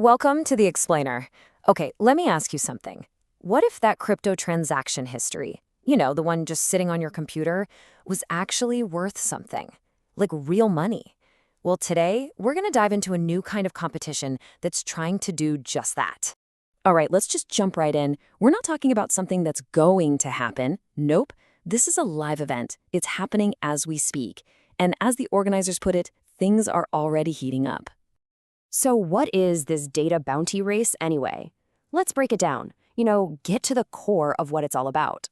Welcome to the Explainer. Okay, let me ask you something. What if that crypto transaction history, the one just sitting on your computer, was actually worth something? Like real money? Well, today, we're going to dive into a new kind of competition that's trying to do just that. All right, let's just jump right in. We're not talking about something that's going to happen. Nope. This is a live event. It's happening as we speak. And as the organizers put it, things are already heating up. So what is this data bounty race anyway? Let's break it down. Get to the core of what it's all about.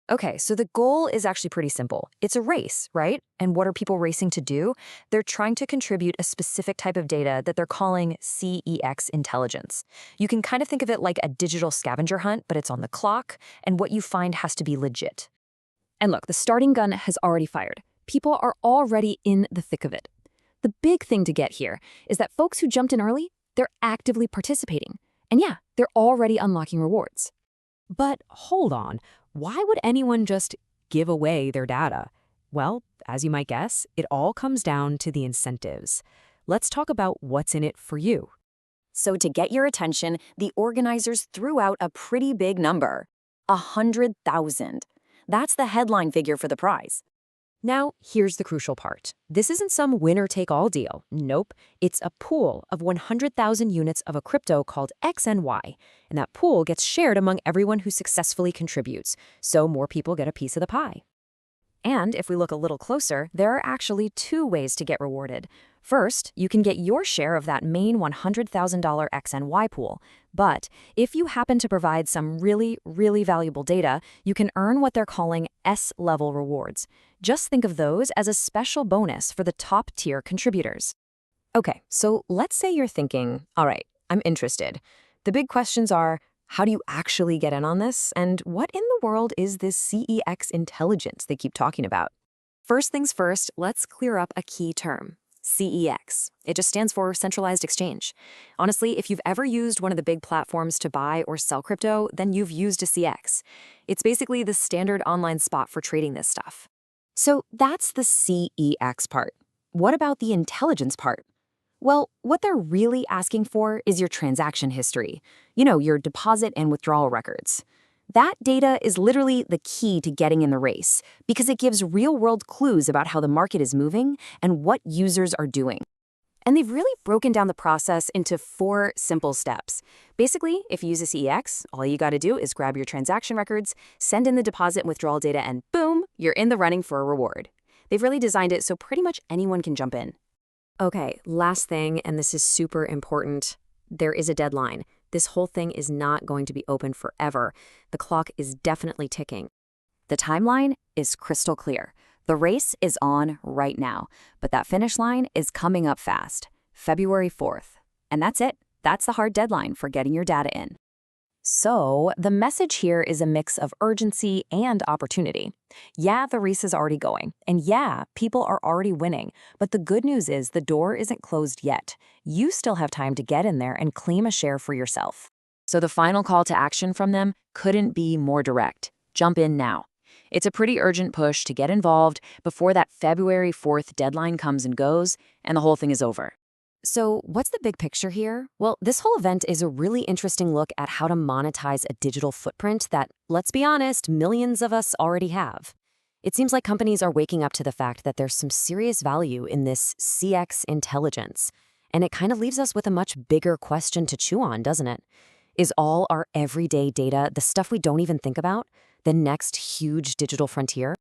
Okay, so the goal is actually pretty simple. It's a race, right? And what are people racing to do? They're trying to contribute a specific type of data that they're calling CEX intelligence. You can kind of think of it like a digital scavenger hunt, but it's on the clock, and what you find has to be legit. And look, the starting gun has already fired. People are already in the thick of it. The big thing to get here is that folks who jumped in early, they're actively participating. And yeah, they're already unlocking rewards. But hold on, why would anyone just give away their data? Well, as you might guess, it all comes down to the incentives. Let's talk about what's in it for you. So to get your attention, the organizers threw out a pretty big number, 100,000. That's the headline figure for the prize. Now, here's the crucial part. This isn't some winner-take-all deal. Nope. It's a pool of 100,000 units of a crypto called XNY, and that pool gets shared among everyone who successfully contributes, so more people get a piece of the pie. And if we look a little closer, there are actually two ways to get rewarded. First, you can get your share of that main $100,000 XNY pool. But if you happen to provide some really, really valuable data, you can earn what they're calling S-level rewards. Just think of those as a special bonus for the top-tier contributors. Okay, so let's say you're thinking, all right, I'm interested. The big questions are, how do you actually get in on this? And what in the world is this CEX intelligence they keep talking about? First things first, let's clear up a key term. CEX. It just stands for centralized exchange. Honestly, if you've ever used one of the big platforms to buy or sell crypto, then you've used a CEX. It's basically the standard online spot for trading this stuff. So that's the CEX part. What about the intelligence part? Well, what they're really asking for is your transaction history. Your deposit and withdrawal records. That data is literally the key to getting in the race because it gives real-world clues about how the market is moving and what users are doing. And they've really broken down the process into 4 simple steps. Basically, if you use a CEX, all you got to do is grab your transaction records, send in the deposit and withdrawal data, and boom, you're in the running for a reward. They've really designed it so pretty much anyone can jump in. Okay, last thing, and this is super important. There is a deadline. This whole thing is not going to be open forever. The clock is definitely ticking. The timeline is crystal clear. The race is on right now, but that finish line is coming up fast, February 4th. And that's it. That's the hard deadline for getting your data in. So, the message here is a mix of urgency and opportunity. Yeah, the race is already going, and yeah, people are already winning, but the good news is the door isn't closed yet. You still have time to get in there and claim a share for yourself. So the final call to action from them couldn't be more direct. Jump in now. It's a pretty urgent push to get involved before that February 4th deadline comes and goes, and the whole thing is over. So what's the big picture here? Well, this whole event is a really interesting look at how to monetize a digital footprint that, let's be honest, millions of us already have. It seems like companies are waking up to the fact that there's some serious value in this CX intelligence. And it kind of leaves us with a much bigger question to chew on, doesn't it? Is all our everyday data, the stuff we don't even think about, the next huge digital frontier?